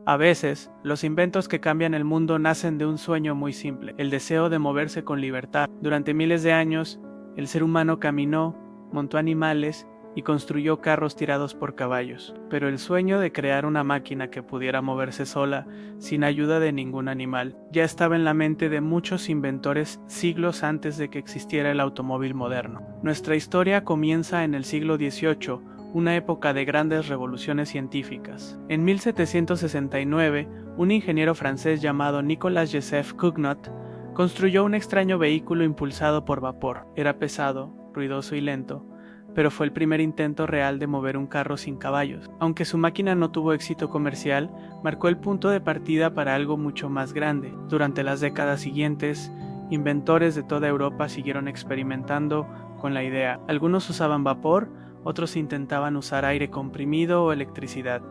A veces, los inventos que cambian el mundo nacen de un sueño muy simple, el deseo de moverse con libertad. Durante miles de años, el ser humano caminó, montó animales y construyó carros tirados por caballos. Pero el sueño de crear una máquina que pudiera moverse sola, sin ayuda de ningún animal, ya estaba en la mente de muchos inventores siglos antes de que existiera el automóvil moderno. Nuestra historia comienza en el siglo XVIII, una época de grandes revoluciones científicas. En 1769, un ingeniero francés llamado Nicolas-Joseph Cugnot construyó un extraño vehículo impulsado por vapor. Era pesado, ruidoso y lento, pero fue el primer intento real de mover un carro sin caballos. Aunque su máquina no tuvo éxito comercial, marcó el punto de partida para algo mucho más grande. Durante las décadas siguientes, inventores de toda Europa siguieron experimentando con la idea. Algunos usaban vapor, otros intentaban usar aire comprimido o electricidad,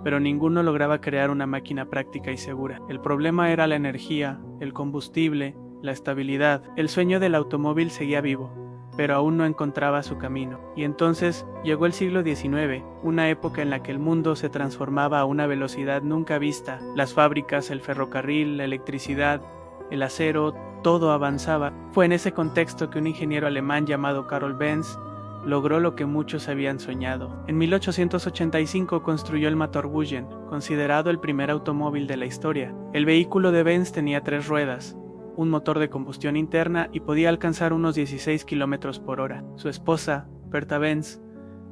pero ninguno lograba crear una máquina práctica y segura. El problema era la energía, el combustible, la estabilidad. El sueño del automóvil seguía vivo, pero aún no encontraba su camino. Y entonces llegó el siglo XIX, una época en la que el mundo se transformaba a una velocidad nunca vista. Las fábricas, el ferrocarril, la electricidad, el acero, todo avanzaba. Fue en ese contexto que un ingeniero alemán llamado Karl Benz logró lo que muchos habían soñado. En 1885 construyó el Motorwagen, considerado el primer automóvil de la historia. El vehículo de Benz tenía 3 ruedas, un motor de combustión interna y podía alcanzar unos 16 km por hora. Su esposa, Bertha Benz,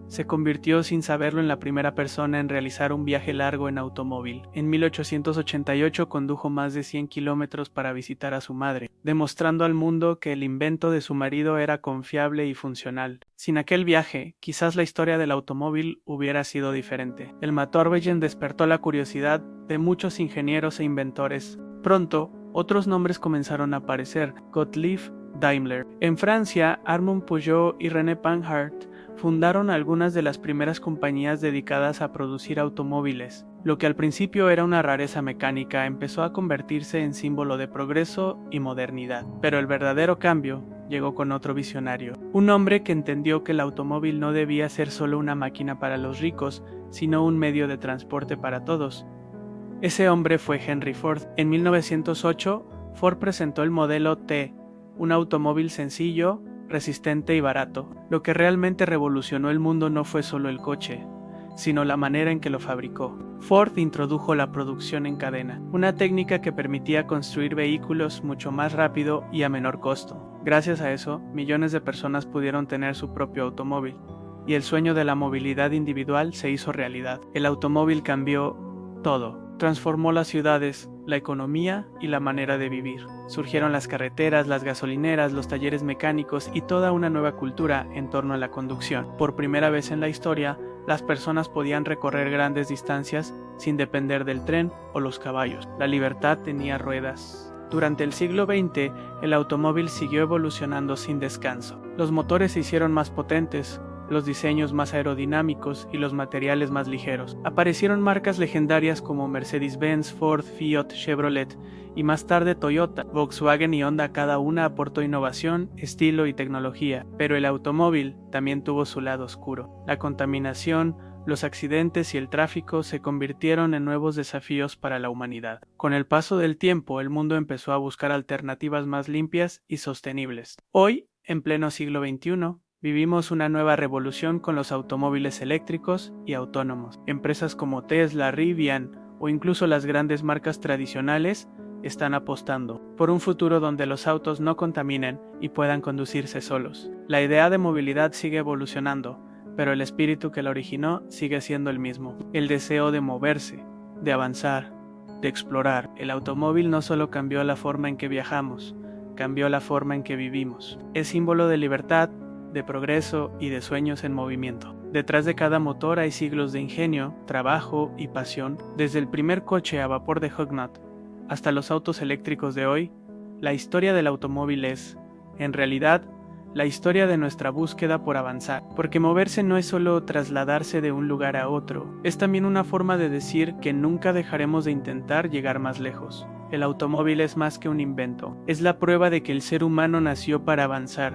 se convirtió sin saberlo en la primera persona en realizar un viaje largo en automóvil. En 1888 condujo más de 100 kilómetros para visitar a su madre, demostrando al mundo que el invento de su marido era confiable y funcional. Sin aquel viaje, quizás la historia del automóvil hubiera sido diferente. El Motorwagen despertó la curiosidad de muchos ingenieros e inventores. Pronto, otros nombres comenzaron a aparecer: Gottlieb Daimler. En Francia, Armand Peugeot y René Panhard fundaron algunas de las primeras compañías dedicadas a producir automóviles. Lo que al principio era una rareza mecánica empezó a convertirse en símbolo de progreso y modernidad. Pero el verdadero cambio llegó con otro visionario, un hombre que entendió que el automóvil no debía ser solo una máquina para los ricos, sino un medio de transporte para todos. Ese hombre fue Henry Ford. En 1908, Ford presentó el modelo T, un automóvil sencillo, resistente y barato. Lo que realmente revolucionó el mundo no fue solo el coche, sino la manera en que lo fabricó. Ford introdujo la producción en cadena, una técnica que permitía construir vehículos mucho más rápido y a menor costo. Gracias a eso, millones de personas pudieron tener su propio automóvil, y el sueño de la movilidad individual se hizo realidad. El automóvil cambió todo. Transformó las ciudades, la economía y la manera de vivir. Surgieron las carreteras, las gasolineras, los talleres mecánicos y toda una nueva cultura en torno a la conducción. Por primera vez en la historia, las personas podían recorrer grandes distancias sin depender del tren o los caballos. La libertad tenía ruedas. Durante el siglo XX, el automóvil siguió evolucionando sin descanso. Los motores se hicieron más potentes, los diseños más aerodinámicos y los materiales más ligeros. Aparecieron marcas legendarias como Mercedes-Benz, Ford, Fiat, Chevrolet y más tarde Toyota, Volkswagen y Honda. Cada una aportó innovación, estilo y tecnología, pero el automóvil también tuvo su lado oscuro. La contaminación, los accidentes y el tráfico se convirtieron en nuevos desafíos para la humanidad. Con el paso del tiempo, el mundo empezó a buscar alternativas más limpias y sostenibles. Hoy, en pleno siglo XXI, vivimos una nueva revolución con los automóviles eléctricos y autónomos. Empresas como Tesla, Rivian o incluso las grandes marcas tradicionales están apostando por un futuro donde los autos no contaminen y puedan conducirse solos. La idea de movilidad sigue evolucionando, pero el espíritu que la originó sigue siendo el mismo: el deseo de moverse, de avanzar, de explorar. El automóvil no solo cambió la forma en que viajamos, cambió la forma en que vivimos. Es símbolo de libertad, de progreso y de sueños en movimiento. Detrás de cada motor hay siglos de ingenio, trabajo y pasión. Desde el primer coche a vapor de Cugnot hasta los autos eléctricos de hoy, la historia del automóvil es, en realidad, la historia de nuestra búsqueda por avanzar. Porque moverse no es solo trasladarse de un lugar a otro, es también una forma de decir que nunca dejaremos de intentar llegar más lejos. El automóvil es más que un invento, es la prueba de que el ser humano nació para avanzar,